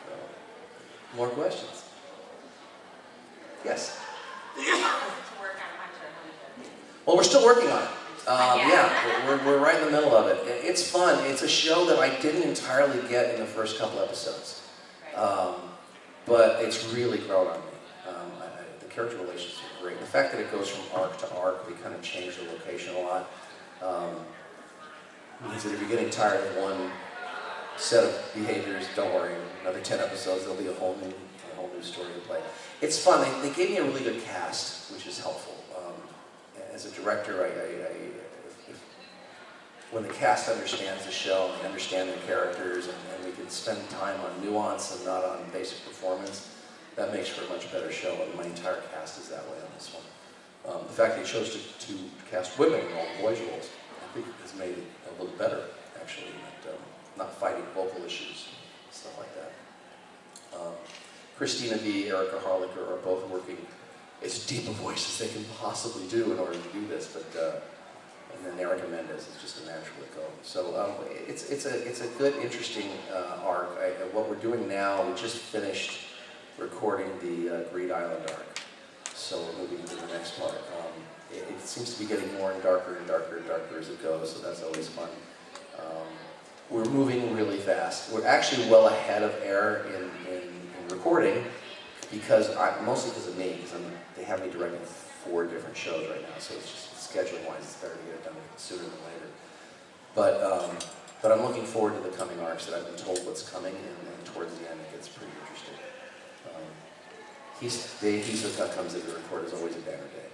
So, more questions? Yes? Well, we're still working on it. Yeah, we're right in the middle of it. It's fun. It's a show that I didn't entirely get in the first couple episodes. But it's really grown on me. The character relationships are great. The fact that it goes from arc to arc, they kind of change the location a lot. Means that if you're getting tired of one set of behaviors, don't worry. Another 10 episodes, there'll be a whole new story to play. It's fun. They gave me a really good cast, which is helpful. As a director, when the cast understands the show and they understand the characters and we can spend time on nuance and not on basic performance, that makes for a much better show, and my entire cast is that way on this one. The fact that he chose to cast women in all the boys' roles, I think has made it a little better, actually, not fighting vocal issues, stuff like that. Christina V, Erica Harlicker are both working as deep a voice as they can possibly do in order to do this, but and then Erica Mendez is just a natural to go. So it's a good, interesting arc. What we're doing now, we just finished recording the Greed Island arc, so we're moving into the next part. It seems to be getting more and darker and darker and darker as it goes, so that's always fun. We're moving really fast. We're actually well ahead of air in recording, mostly because of me, because they have me directing 4 different shows right now, so it's just scheduling-wise, it's better to get it done sooner than later. But I'm looking forward to the coming arcs that I've been told what's coming, and towards the end it gets pretty interesting. He's what comes into the record is always a banner day.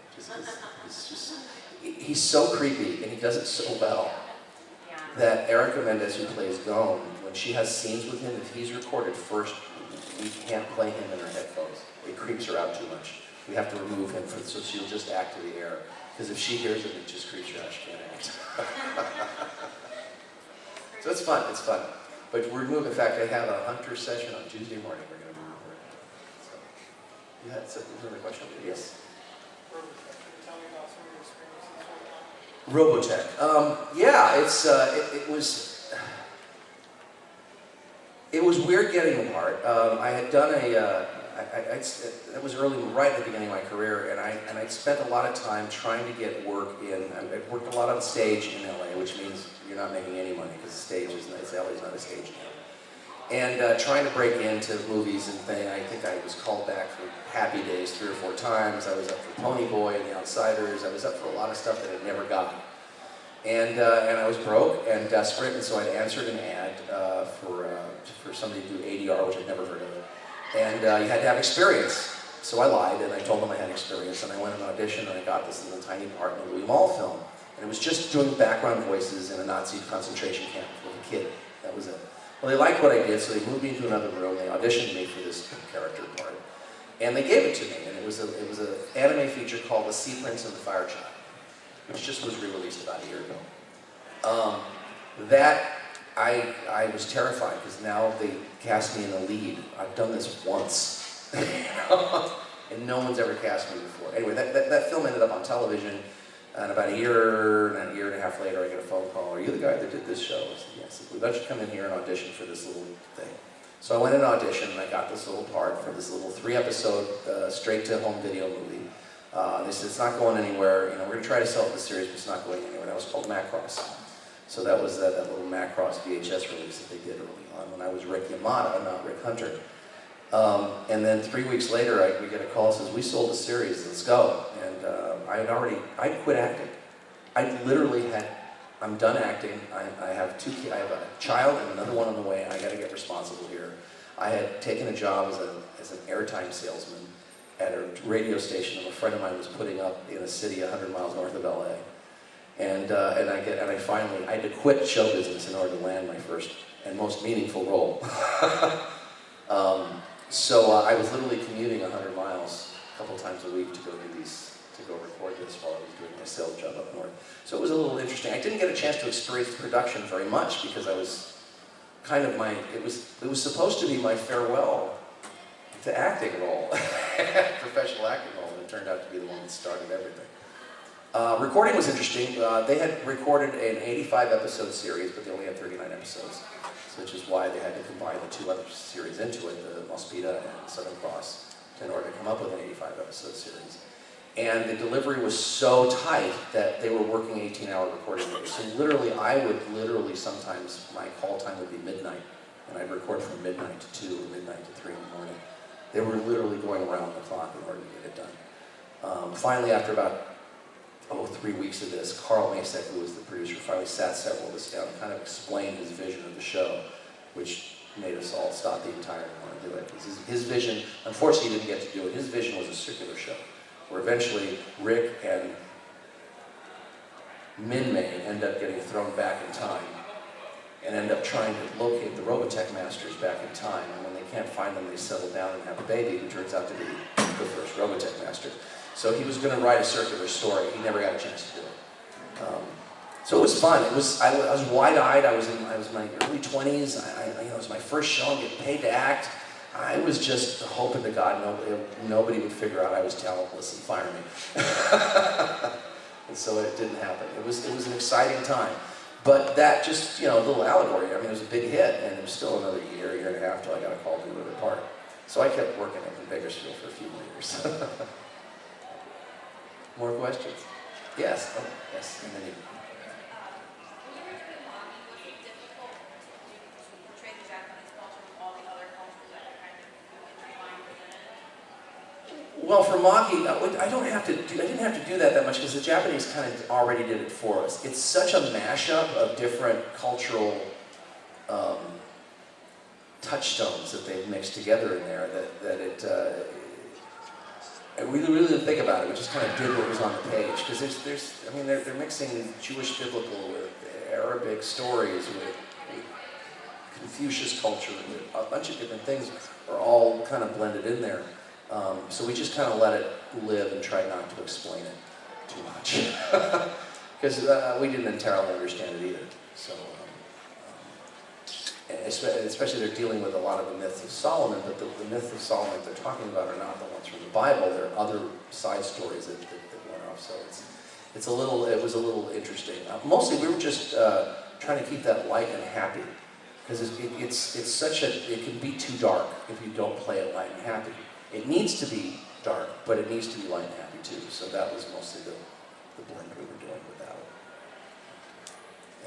He's so creepy and he does it so well that Erica Mendez, who plays Gone, when she has scenes with him, if he's recorded first, we can't play him in our headphones. It creeps her out too much. We have to remove him so she'll just act to the air. Because if she hears it, it just creeps her out. She can't act. So it's fun. It's fun. But we're moving. In fact, I have a hunter session on Tuesday morning. We're going to be recording. So, you had another question? Yes. Tell me about some of your experiences with Robotech. Yeah, it was weird getting the part. I had done it was early, right at the beginning of my career, and I'd spent a lot of time trying to get work in. I'd worked a lot on stage in LA, which means you're not making any money because LA's not a stage town. And trying to break into movies and things. I think I was called back for Happy Days 3 or 4 times. I was up for Pony Boy and The Outsiders. I was up for a lot of stuff that I never got. And I was broke and desperate, and so I'd answered an ad for somebody to do ADR, which I'd never heard of. And you had to have experience. So I lied, and I told them I had experience, and I went on an audition, and I got this little tiny part in a Louis Malle film. And it was just doing background voices in a Nazi concentration camp with a kid. That was it. Well, they liked what I did, so they moved me into another room. They auditioned me for this character part. And they gave it to me, and it was an anime feature called The Sea Prince and the Fire Child, which just was re-released about a year ago. I was terrified because now they cast me in the lead. I've done this once, and no one's ever cast me before. Anyway, that film ended up on television, and about a year and a half later, I get a phone call. Are you the guy that did this show? I said, yes. We'd let you come in here and audition for this little thing. So I went and auditioned, and I got this little part for this little 3-episode straight-to-home video movie. They said, it's not going anywhere. We're going to try to sell it in the series, but it's not going anywhere. That was called Macross. So that was that little Macross VHS release that they did early on when I was Rick Yamada, not Rick Hunter. And then 3 weeks later, we get a call that says, we sold the series, let's go. And I'd quit acting. I'm done acting. I have 2 kids. I have a child and another one on the way. I got to get responsible here. I had taken a job as an airtime salesman at a radio station that a friend of mine was putting up in a city 100 miles north of LA. And I had to quit show business in order to land my first and most meaningful role. So I was literally commuting 100 miles a couple times a week to go record this while I was doing my sales job up north. So it was a little interesting. I didn't get a chance to experience production very much because I was kind of it was supposed to be my farewell to acting role, professional acting role, and it turned out to be the one that started everything. Recording was interesting. They had recorded an 85-episode series, but they only had 39 episodes, which is why they had to combine the 2 other series into it, the Mospita and Southern Cross, in order to come up with an 85-episode series. And the delivery was so tight that they were working 18-hour recording days. So sometimes my call time would be midnight, and I'd record from midnight to 2 or midnight to 3 in the morning. They were literally going around the clock in order to get it done. Finally, after about 3 weeks of this, Carl Masek, who was the producer, finally sat several of us down and kind of explained his vision of the show, which made us all stop being tired and want to do it. His vision, unfortunately he didn't get to do it, his vision was a circular show, where eventually Rick and Min-May end up getting thrown back in time and end up trying to locate the Robotech masters back in time, and when they can't find them, they settle down and have a baby who turns out to be the first Robotech master. So he was going to write a circular story. He never got a chance to do it. So it was fun. I was wide-eyed. I was in my early 20s. It was my first show. I'm getting paid to act. I was just hoping to God nobody would figure out I was talentless and fire me. And so it didn't happen. It was an exciting time. But that just, a little allegory. It was a big hit, and it was still another year and a half till I got a call to do another part. So I kept working up in Bakersfield for a few more years. More questions? Yes. Oh, yes. And then you. When you were doing Maki, was it difficult to portray the Japanese culture with all the other cultures that are kind of intertwined within it? Well, for Maki, I didn't have to do that much because the Japanese kind of already did it for us. It's such a mashup of different cultural touchstones that they've mixed together in there that we really didn't think about it. We just kind of did what was on the page because they're mixing Jewish biblical with Arabic stories with Confucius culture with a bunch of different things are all kind of blended in there. So we just kind of let it live and try not to explain it too much because we didn't entirely understand it either. So. Especially they're dealing with a lot of the myths of Solomon, but the myths of Solomon they're talking about are not the ones from the Bible. There are other side stories that went off. So it was a little interesting. Mostly we were just trying to keep that light and happy because it can be too dark if you don't play it light and happy. It needs to be dark, but it needs to be light and happy too. So that was mostly the blend we were doing with that one.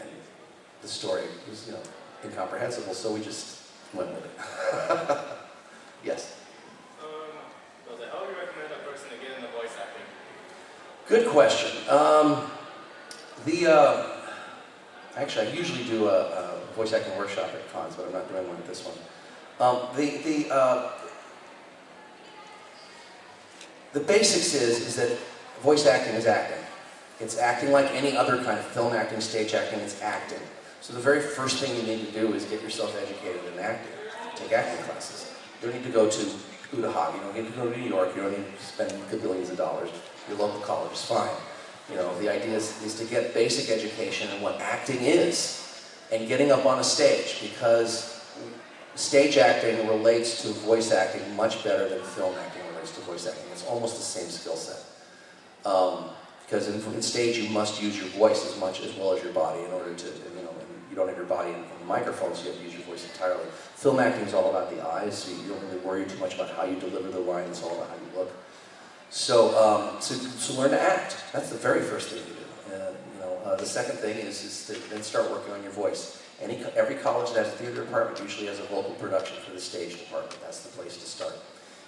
And the story was, incomprehensible, so we just went with it. Yes? How would you recommend a person to get into voice acting? Good question. Actually, I usually do a voice acting workshop at cons, but I'm not doing one at this one. The basics is that voice acting is acting. It's acting like any other kind of film acting, stage acting, it's acting. So the very first thing you need to do is get yourself educated in acting. Take acting classes. You don't need to go to Udaha. You don't need to go to New York. You don't need to spend billions of dollars. Your local college is fine. The idea is to get basic education in what acting is and getting up on a stage because stage acting relates to voice acting much better than film acting relates to voice acting. It's almost the same skill set. Because in stage you must use your voice as well as your body in order to, you don't have your body in the microphone, so you have to use your voice entirely. Film acting is all about the eyes, so you don't really worry too much about how you deliver the line, it's all about how you look. So learn to act. That's the very first thing you do. The second thing is to then start working on your voice. Every college that has a theater department usually has a vocal production for the stage department. That's the place to start.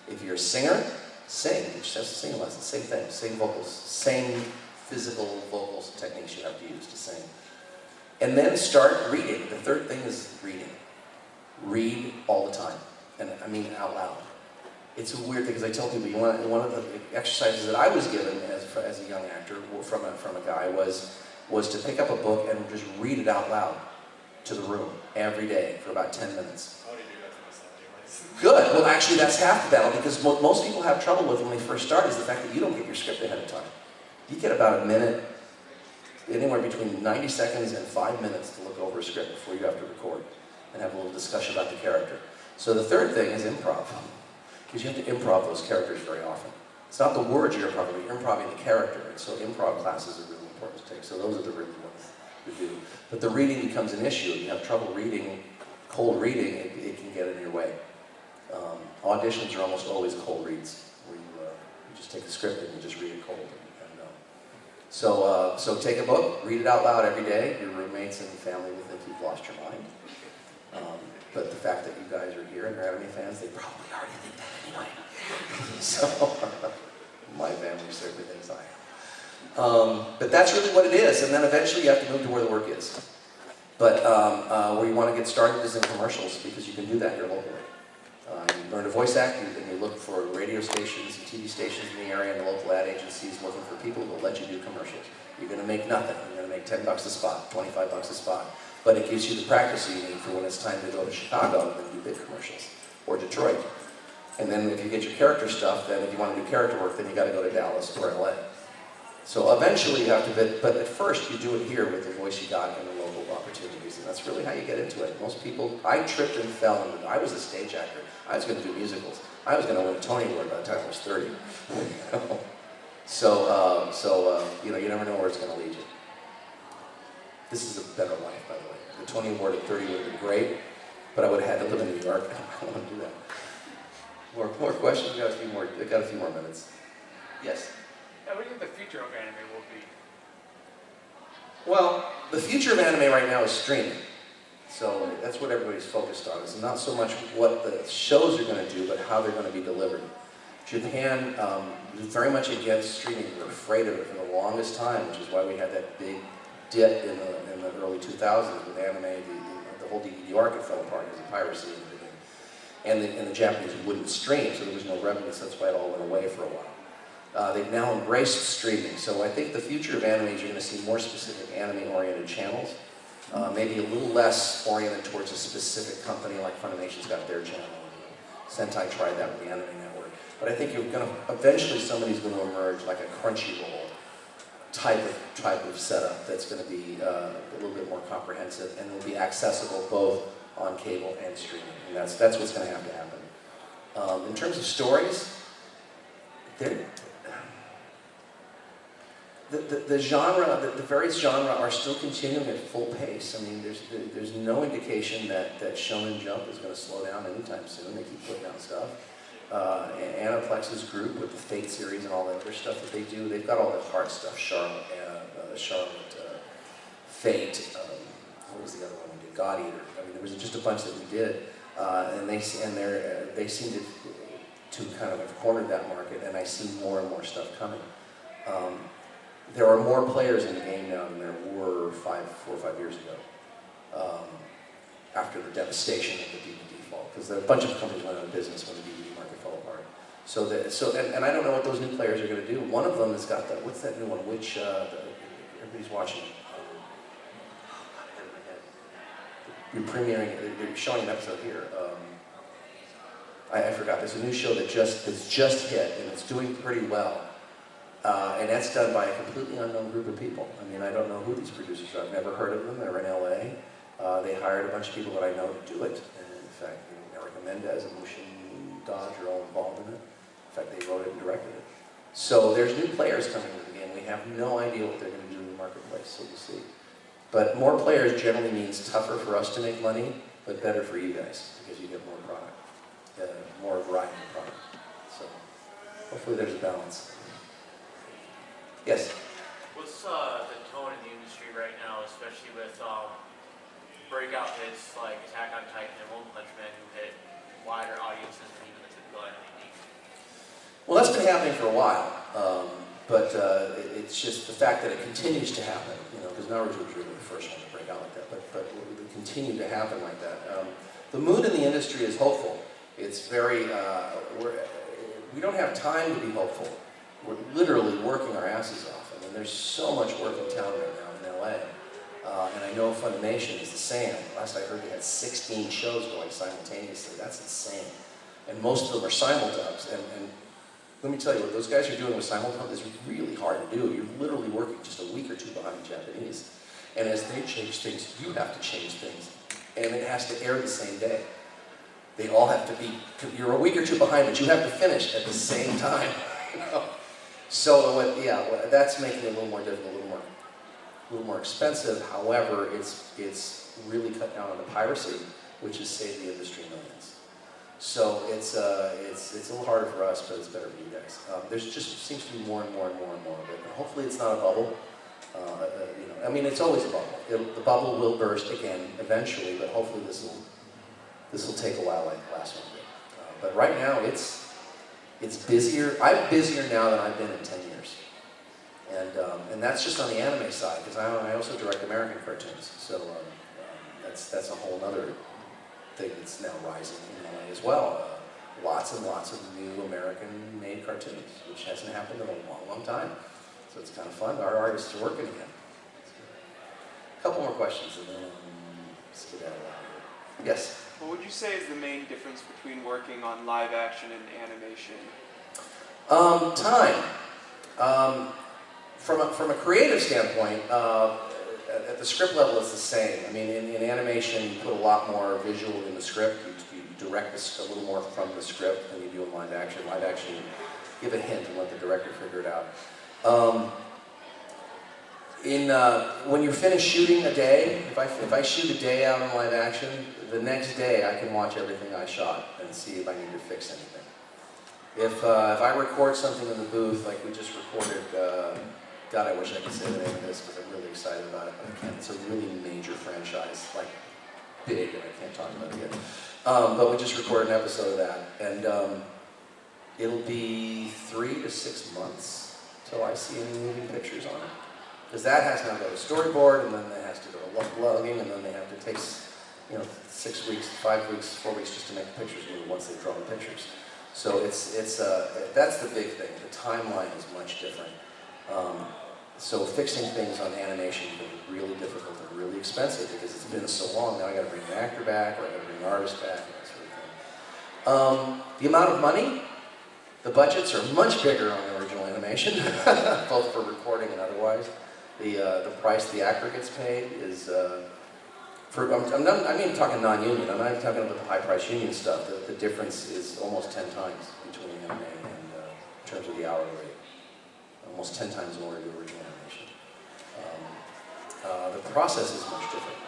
If you're a singer, sing. You just have to sing lessons. Same thing. Same vocals. Same physical vocals techniques you have to use to sing. And then start reading. The third thing is reading. Read all the time. And I mean out loud. It's a weird thing because I tell people one of the exercises that I was given as a young actor from a guy was to pick up a book and just read it out loud to the room every day for about 10 minutes. How do you do that to myself anyways? Good. Well, actually, that's half the battle because most people have trouble with when they first start is the fact that you don't get your script ahead of time. You get about a minute, anywhere between 90 seconds and 5 minutes to look over a script before you have to record and have a little discussion about the character. So the third thing is improv, because you have to improv those characters very often. It's not the words you're improvising, you're improvising the character, and so improv classes are really important to take. So those are the really ones to do. But the reading becomes an issue. If you have trouble reading, cold reading, it can get in your way. Auditions are almost always cold reads, where you just take the script and you just read it cold. So take a book, read it out loud every day. Your roommates and family will think you've lost your mind. But the fact that you guys are here and are anime fans, they probably already think that anyway. So my family certainly thinks I am. But that's really what it is. And then eventually you have to move to where the work is. But where you want to get started is in commercials because you can do that here locally. You learn to voice act, and you look for radio stations and TV stations in the area and the local ad agencies looking for people who will let you do commercials. You're going to make nothing. You're going to make $10 a spot, $25 a spot. But it gives you the practice you need for when it's time to go to Chicago and do big commercials, or Detroit. And then if you get your character stuff, then if you want to do character work, then you got to go to Dallas or LA. So eventually you have to, but at first you do it here with the voice you got and the local opportunities, and that's really how you get into it. Most people, I tripped and fell into it. I was a stage actor. I was going to do musicals. I was going to win a Tony Award by the time I was 30. So you never know where it's going to lead you. This is a better life, by the way. The Tony Award at 30 would have been great, but I would have had to live in New York. I don't want to do that. More questions? We got a few more minutes. Yes. What do you think the future of anime will be? Well, the future of anime right now is streaming. So that's what everybody's focused on. It's not so much what the shows are going to do, but how they're going to be delivered. Japan is very much against streaming. They were afraid of it for the longest time, which is why we had that big dip in the early 2000s with anime. The whole DVD market fell apart because of piracy and everything. And the Japanese wouldn't stream, so there was no revenue, so that's why it all went away for a while. They've now embraced streaming. So I think the future of anime is you're going to see more specific anime-oriented channels, maybe a little less oriented towards a specific company like Funimation's got their channel. Sentai tried that with the Anime Network. But I think you're going to, eventually somebody's going to emerge like a Crunchyroll type of setup that's going to be a little bit more comprehensive and will be accessible both on cable and streaming. And that's what's going to happen. In terms of stories, the genre, the various genre are still continuing at full pace. I mean, there's no indication that Shonen Jump is going to slow down anytime soon. They keep putting out stuff. Anaplex's group with the Fate series and all that other stuff that they do, they've got all the hard stuff. Charlotte, Fate, what was the other one we did? God Eater. I mean, there was just a bunch that we did, and they seem to kind of have cornered that market, and I see more and more stuff coming. There are more players in the game now than there were 4 or 5 years ago, after the devastation of the DVD fall, because a bunch of companies went out of business when the DVD market fell apart. And I don't know what those new players are going to do. One of them has got what's that new one? Which everybody's watching. You're premiering. They're showing an episode here. I forgot. There's a new show that's just hit, and it's doing pretty well. And that's done by a completely unknown group of people. I mean, I don't know who these producers are. I've never heard of them. They're in LA. They hired a bunch of people that I know to do it. And in fact, Erica Mendez and Mushin Dodge are all involved in it. In fact, they wrote it and directed it. So there's new players coming into the game. We have no idea what they're going to do in the marketplace, so we'll see. But more players generally means tougher for us to make money, but better for you guys, because you get more product, more variety of product. So hopefully there's a balance. Yes? What's the tone in the industry right now, especially with breakout hits like Attack on Titan and One Punch Man who hit wider audiences than even the typical anime? Well, that's been happening for a while, but it's just the fact that it continues to happen, because Naruto was really the first one to break out like that, but it will continue to happen like that. The mood in the industry is hopeful. It's very, we don't have time to be hopeful. We're literally working our asses off. I mean, there's so much work in town right now in LA. And I know Funimation is the same. Last I heard they had 16 shows going simultaneously. That's insane. And most of them are simuldubs. And let me tell you, what those guys are doing with simuldub is really hard to do. You're literally working just a week or two behind the Japanese. And as they change things, you have to change things. And it has to air the same day. They all have to be, you're a week or two behind, but you have to finish at the same time. So that's making it a little more difficult, a little more expensive. However, it's really cut down on the piracy, which has saved the industry millions. So it's a little harder for us, but it's better for you guys. There's just seems to be more and more of it. And hopefully, it's not a bubble. I mean, it's always a bubble. The bubble will burst again eventually, but hopefully this will take a while like the last one did. But right now, it's busier. I'm busier now than I've been in 10 years. And that's just on the anime side, because I also direct American cartoons. So that's a whole other thing that's now rising in LA as well. Lots and lots of new American-made cartoons, which hasn't happened in a long, long time. So it's kind of fun. Our artists are working again. A couple more questions, and then let's get out of here. Yes? What would you say is the main difference between working on live action and animation? Time. From a creative standpoint, at the script level, it's the same. I mean, in animation, you put a lot more visual in the script. You direct this a little more from the script than you do in live action. Live action, you give a hint and let the director figure it out. When you finish shooting a day, if I shoot a day out on live action, the next day I can watch everything I shot and see if I need to fix anything. If I record something in the booth, like we just recorded, God, I wish I could say the name of this because I'm really excited about it, but I can't. It's a really major franchise, like big, and I can't talk about it yet. But we just recorded an episode of that, and it'll be 3 to 6 months till I see any moving pictures on it. Because that has to go to storyboard, and then it has to go to logging, and then they have to take 6 weeks, 5 weeks, 4 weeks just to make the pictures move once they draw the pictures. So that's the big thing. The timeline is much different. So fixing things on animation can be really difficult and really expensive because it's been so long. Now I got to bring an actor back, or I got to bring an artist back, and that sort of thing. The amount of money, the budgets are much bigger on the original animation, both for recording and otherwise. The price the actor gets paid is, I'm even talking non-union, I'm not even talking about the high-price union stuff. The difference is almost 10 times between anime and in terms of the hourly rate. Almost 10 times more to do original animation. The process is much different.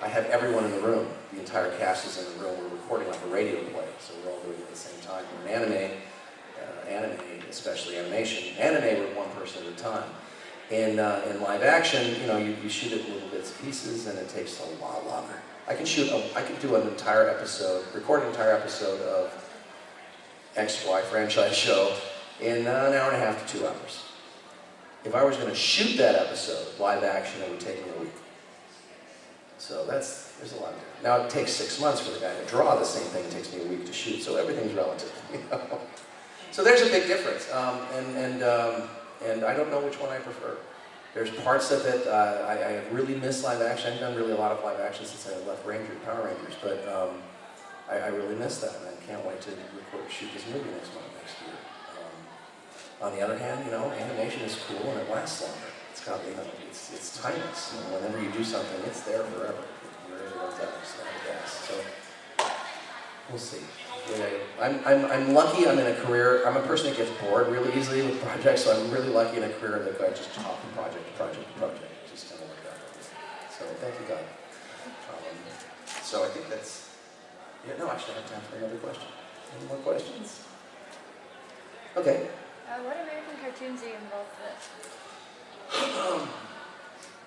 I have everyone in the room. The entire cast is in the room. We're recording like a radio play, so we're all doing it at the same time. In anime, especially animation, anime we're one person at a time. In live action, you shoot it in little bits and pieces, and it takes a lot longer. I can do an entire episode, record an entire episode of XY franchise show in an hour and a half to 2 hours. If I was going to shoot that episode live action, it would take me a week. So there's a lot of it. Now it takes 6 months for the guy to draw the same thing. It takes me a week to shoot. So everything's relative. So there's a big difference, and I don't know which one I prefer. There's parts of it I really miss live action. I've done really a lot of live action since I left Power Rangers, but I really miss that, and I can't wait to shoot this movie next year. On the other hand, animation is cool and it lasts longer. It's got, it's timeless. Whenever you do something, it's there forever. It really runs out of gas. So we'll see. I'm lucky. I'm in a career. I'm a person that gets bored really easily with projects, so I'm really lucky in a career that I just hop from project to project to project. Just kind of like that. So thank you, God. So I think that's. Yeah. No, actually, I have time for another question. Any more questions? Okay. What American cartoons are you involved with?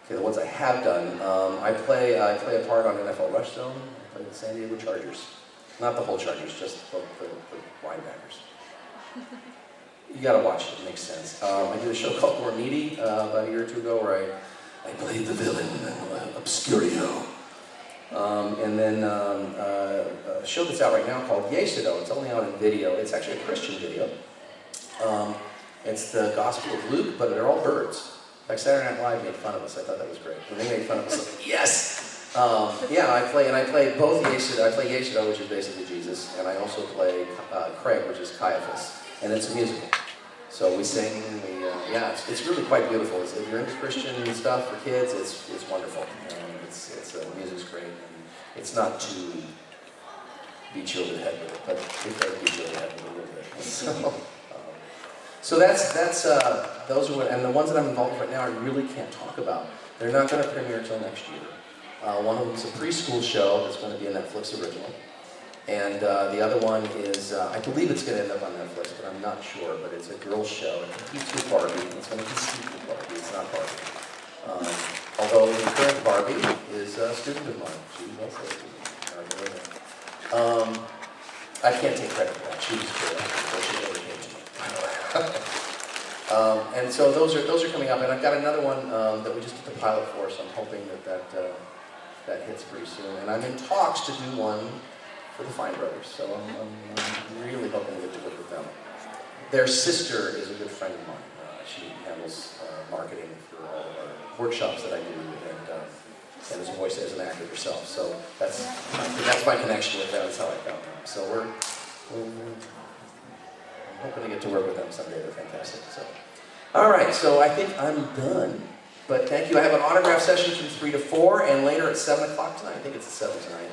Okay, the ones I have done. I play a part on NFL Rush Zone. I play the San Diego Chargers. Not the whole Chargers, just the linebackers. You gotta watch it, it makes sense. I did a show called More Needy about a year or two ago where I played the villain, Obscurio. And then a show that's out right now called Yesido. It's only out in video. It's actually a Christian video. It's the Gospel of Luke, but they're all birds. Like Saturday Night Live made fun of us. I thought that was great. When they made fun of us, like, yes! I play both Yesido. I play Yesido, which is basically Jesus, and I also play Craig, which is Caiaphas. And it's a musical. So we sing, it's really quite beautiful. If you're into Christian stuff for kids, it's wonderful. The music's great, and it's not too beat you over the head with it, but it does beat you over the head with it a little bit. So those are and the ones that I'm involved with right now I really can't talk about. They're not going to premiere until next year. One of them is a preschool show that's going to be a Netflix original. And the other one is, I believe it's going to end up on Netflix, but I'm not sure. But it's a girls' show. It competes with Barbie. It's going to compete with Barbie. It's not Barbie. Although the current Barbie is a student of mine. She's also a student. I can't take credit for that. She was good. She never came to me. And so those are coming up. And I've got another one that we just did the pilot for, so I'm hoping that hits pretty soon. And I'm in talks to do one for the Fine Brothers, so I'm really hoping to get to work with them. Their sister is a good friend of mine. She handles marketing for all of our workshops that I do, and is a voice as an actor herself. So that's my connection with them. That's how I found them. So I'm hoping to get to work with them someday. They're fantastic. So, all right. So I think I'm done. But thank you. I have an autograph session from 3 to 4, and later at 7 o'clock tonight. I think it's at 7 tonight.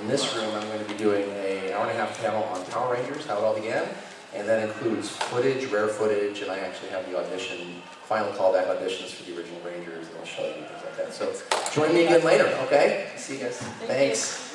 In this room, I'm going to be doing an hour-and-a-half panel on Power Rangers, how it all began, and that includes footage, rare footage, and I actually have the final callback auditions for the original Rangers, and I'll show you things like that. So join me again later, okay? See you guys. Thanks.